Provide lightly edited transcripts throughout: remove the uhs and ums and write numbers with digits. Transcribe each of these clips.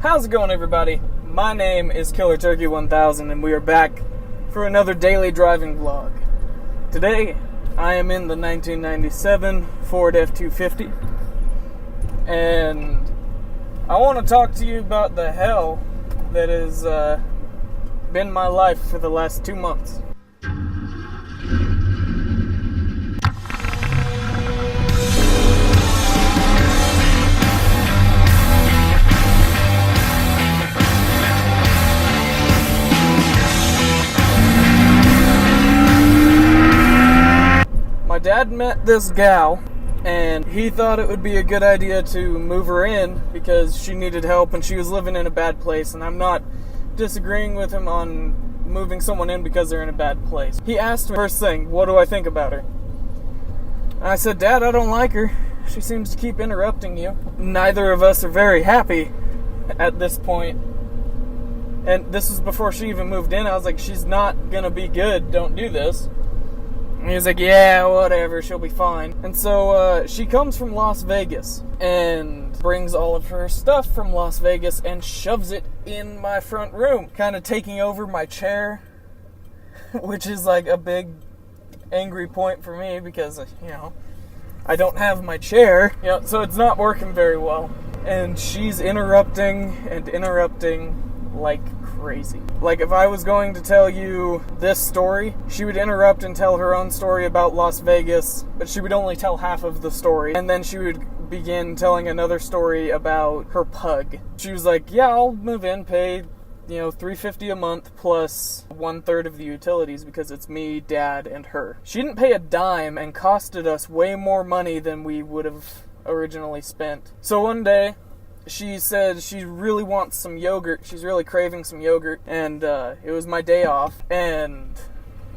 How's it going, everybody? My name is Killer Turkey 1000 and we are back for another daily driving vlog. Today, I am in the 1997 Ford F-250 and I want to talk to you about the hell that has been my life for the last 2 months. My dad met this gal, and he thought it would be a good idea to move her in because she needed help and she was living in a bad place, and I'm not disagreeing with him on moving someone in because they're in a bad place. He asked me first thing, what do I think about her? And I said, Dad, I don't like her. She seems to keep interrupting you. Neither of us are very happy at this point. And this was before she even moved in. I was like, she's not gonna be good, don't do this. And he was like, yeah, whatever, she'll be fine. And so she comes from Las Vegas and brings all of her stuff from Las Vegas and shoves it in my front room, kind of taking over my chair, which is like a big angry point for me because, I don't have my chair, so it's not working very well. And she's interrupting like crazy. Like, if I was going to tell you this story, she would interrupt and tell her own story about Las Vegas, but she would only tell half of the story, and then she would begin telling another story about her pug. She was like, yeah, I'll move in, pay, $350 a month plus 1/3 of the utilities because it's me, Dad, and her. She didn't pay a dime and costed us way more money than we would have originally spent. So one day, she said she really wants some yogurt. She's really craving some yogurt. And it was my day off. And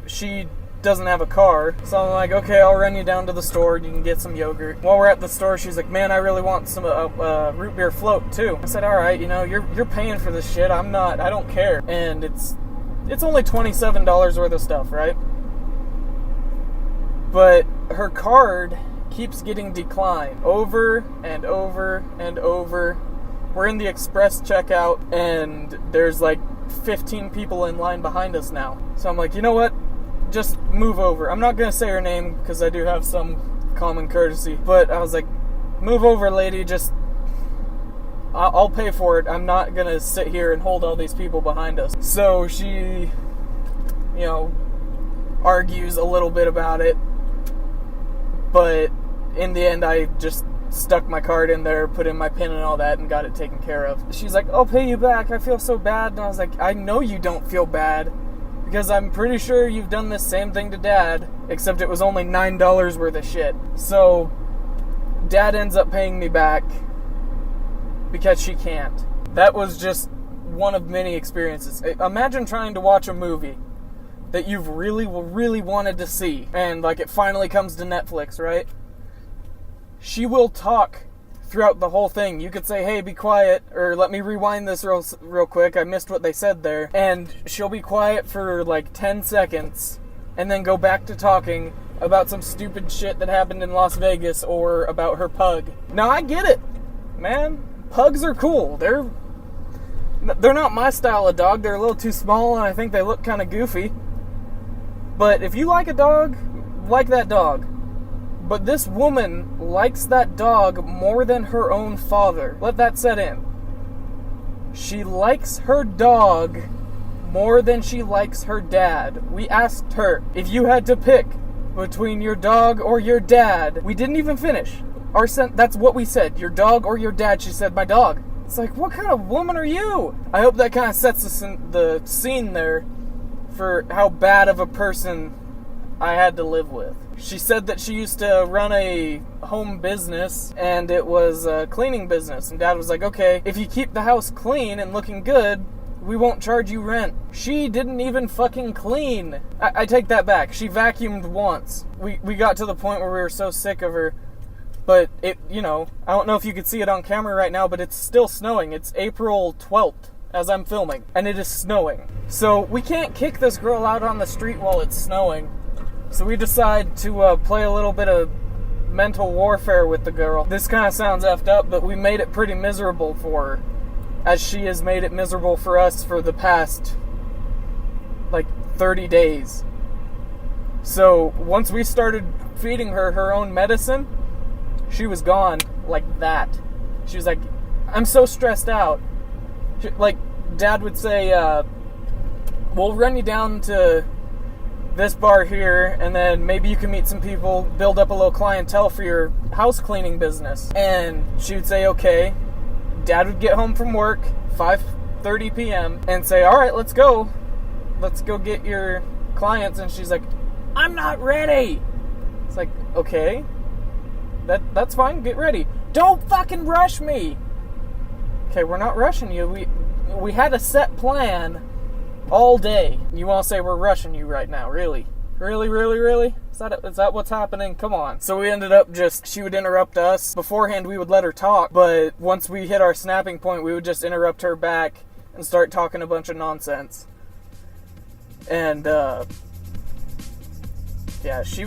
she doesn't have a car. So I'm like, okay, I'll run you down to the store and you can get some yogurt. While we're at the store, she's like, man, I really want some root beer float too. I said, all right, you're paying for this shit. I don't care. And it's only $27 worth of stuff, right? But her card keeps getting declined over and over and over. We're in the express checkout and there's like 15 people in line behind us now. So I'm like, you know what? Just move over. I'm not gonna say her name because I do have some common courtesy, but I was like, move over, lady, I'll pay for it. I'm not gonna sit here and hold all these people behind us. So she, argues a little bit about it, but in the end, I just stuck my card in there, put in my PIN and all that, and got it taken care of. She's like, I'll pay you back. I feel so bad. And I was like, I know you don't feel bad, because I'm pretty sure you've done this same thing to Dad, except it was only $9 worth of shit. So, Dad ends up paying me back, because she can't. That was just one of many experiences. Imagine trying to watch a movie that you've really, really wanted to see, and like it finally comes to Netflix, right? She will talk throughout the whole thing. You could say, hey, be quiet, or let me rewind this real quick. I missed what they said there. And she'll be quiet for like 10 seconds and then go back to talking about some stupid shit that happened in Las Vegas or about her pug. Now, I get it, man. Pugs are cool. They're not my style of dog. They're a little too small and I think they look kind of goofy. But if you like a dog, like that dog. But this woman likes that dog more than her own father. Let that set in. She likes her dog more than she likes her dad. We asked her, if you had to pick between your dog or your dad, we didn't even finish. That's what we said, your dog or your dad. She said, my dog. It's like, what kind of woman are you? I hope that kind of sets the scene there for how bad of a person I had to live with. She said that she used to run a home business, and it was a cleaning business. And Dad was like, okay, if you keep the house clean and looking good, we won't charge you rent. She didn't even fucking clean. I take that back. She vacuumed once. We got to the point where we were so sick of her. But I don't know if you could see it on camera right now, but it's still snowing. It's April 12th as I'm filming, and it is snowing. So we can't kick this girl out on the street while it's snowing. So we decide to play a little bit of mental warfare with the girl. This kind of sounds effed up, but we made it pretty miserable for her. as she has made it miserable for us for the past, 30 days. So, once we started feeding her her own medicine, she was gone like that. She was like, I'm so stressed out. Dad would say, we'll run you down to this bar here, and then maybe you can meet some people, build up a little clientele for your house cleaning business. And she would say, okay. Dad would get home from work, 5:30 p.m., and say, all right, let's go. Let's go get your clients. And she's like, I'm not ready. It's like, okay, that's fine, get ready. Don't fucking rush me. Okay, we're not rushing you. We had a set plan all day. You want to say we're rushing you right now? Really? Really? Is that what's happening? Come on. So we ended up she would interrupt us. Beforehand, we would let her talk, but once we hit our snapping point, we would just interrupt her back and start talking a bunch of nonsense. And, yeah, she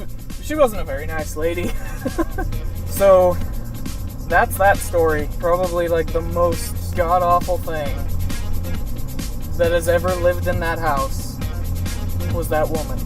wasn't a very nice lady. So, that's that story. Probably, the most god-awful thing that has ever lived in that house was that woman.